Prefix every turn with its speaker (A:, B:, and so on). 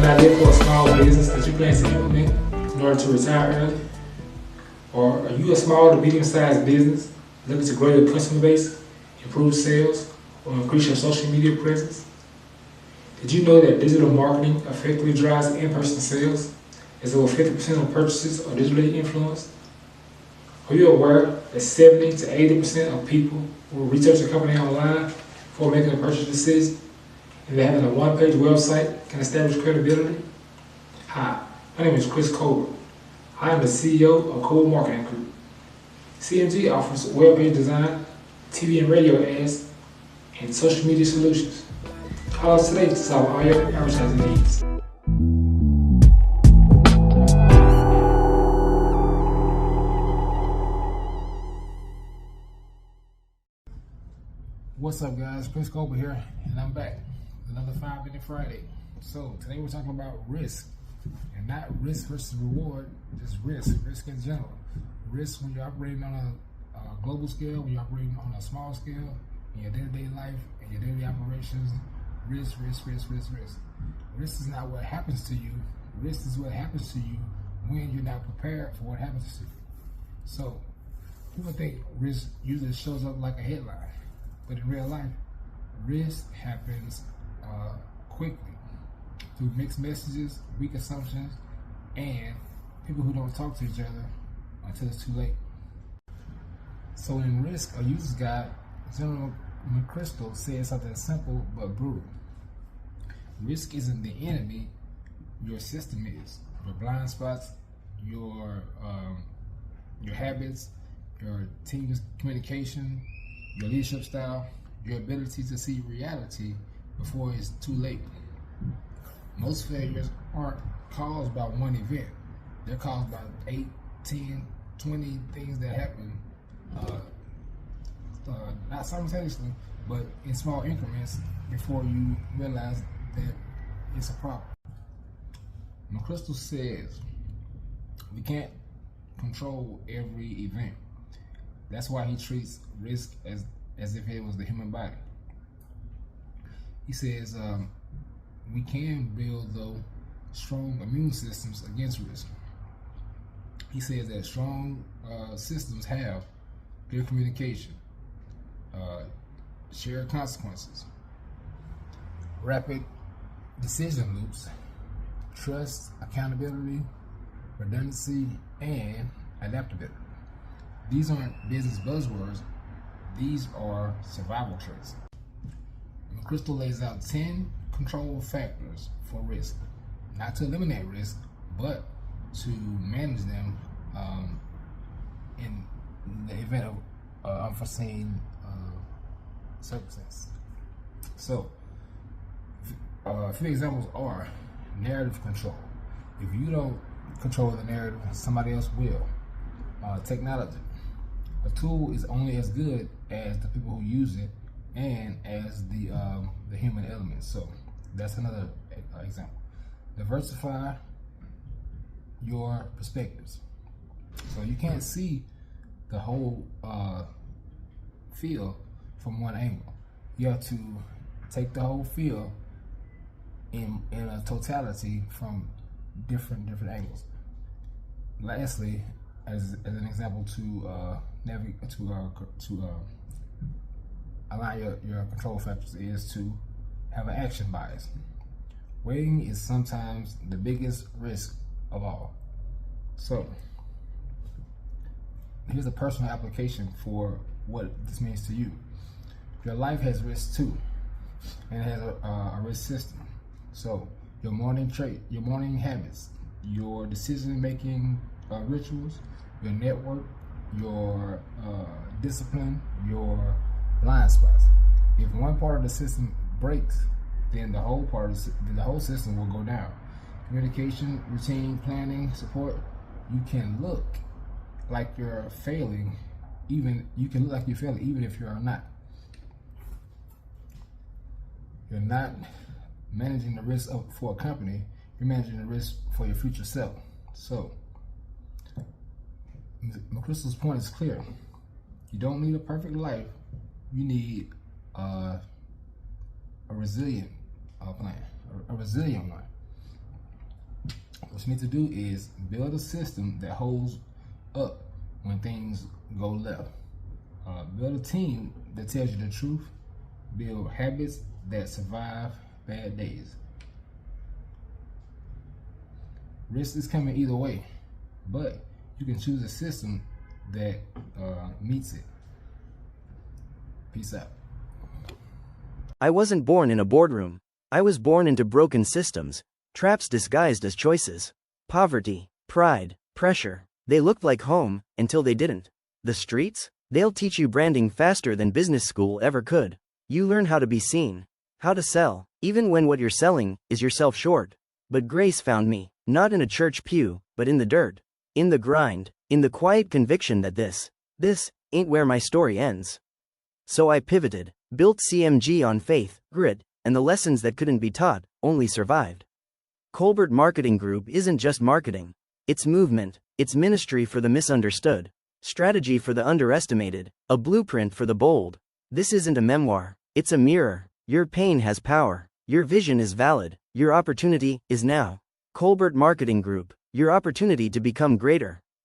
A: an idea for a small business that you plan to implement in order to retire early? Or are you a small to medium-sized business looking to grow your customer base, improve sales, or increase your social media presence? Did you know that digital marketing effectively drives in-person sales, as over 50% of purchases are digitally influenced? Are you aware that 70 to 80% of people will research a company online before making a purchase decision, and that having a one-page website can establish credibility? Hi, my name is Chris Colbert. I am the CEO of Cole Marketing Group. CMG offers web-page design, TV and radio ads, and social media solutions. Call us today to solve all your advertising needs. What's up, guys? Chris Colbert here, and I'm back with another 5-Minute Friday. So today we're talking about risk, and not risk versus reward, just risk in general. Risk when you're operating on a global scale, when you're operating on a small scale, in your day-to-day life, in your daily operations. Risk. Risk is not what happens to you. Risk is what happens to you when you're not prepared for what happens to you. So people think risk usually shows up like a headline, but in real life, risk happens quickly through mixed messages, weak assumptions, and people who don't talk to each other until it's too late. So in Risk, a user's guide, General McChrystal says something simple but brutal. Risk isn't the enemy, your system is. Your blind spots, your habits, your team communication, your leadership style, your ability to see reality before it's too late. Most failures aren't caused by one event. They're caused by 8, 10, 20 things that happen, not simultaneously, but in small increments before you realize that it's a problem. McChrystal says we can't control every event. That's why he treats risk as if it was the human body. He says we can build, though, strong immune systems against risk. He says that strong systems have clear communication, shared consequences, rapid decision loops, trust, accountability, redundancy, and adaptability. These aren't business buzzwords, these are survival traits. McChrystal lays out 10 control factors for risk, not to eliminate risk, but to manage them in the event of unforeseen circumstances. So, a few examples are narrative control. If you don't control the narrative, somebody else will. Technology. A tool is only as good as the people who use it and as the human element. So that's another example. Diversify your perspectives. So you can't see the whole field from one angle. You have to take the whole field in a totality from different angles. Lastly, as an example to align your control factors is to have an action bias. Waiting is sometimes the biggest risk of all. So here's a personal application for what this means to you. Your life has risks too, and it has a risk system. So your morning habits, your decision-making rituals, your network, your discipline, your blind spots. If one part of the system breaks, then the whole system will go down. Communication, routine, planning, support. You can look like you're failing, even if you're not. You're not managing the risk for a company. You're managing the risk for your future self. So, McChrystal's point is clear. You don't need a perfect life. You need a resilient plan, a resilient one. What you need to do is build a system that holds up when things go left. Build a team that tells you the truth. Build habits that survive bad days. Risk is coming either way, but you can choose a system that meets it. Peace out.
B: I wasn't born in a boardroom. I was born into broken systems, traps disguised as choices. Poverty, pride, pressure. They looked like home until they didn't. The streets? They'll teach you branding faster than business school ever could. You learn how to be seen, how to sell, even when what you're selling is yourself short. But grace found me, not in a church pew, but in the dirt, in the grind, in the quiet conviction that this ain't where my story ends. So I pivoted, built CMG on faith, grit, and the lessons that couldn't be taught, only survived. Colbert Marketing Group isn't just marketing. It's movement, it's ministry for the misunderstood, strategy for the underestimated, a blueprint for the bold. This isn't a memoir, it's a mirror. Your pain has power, your vision is valid, your opportunity is now. Colbert Marketing Group, your opportunity to become greater.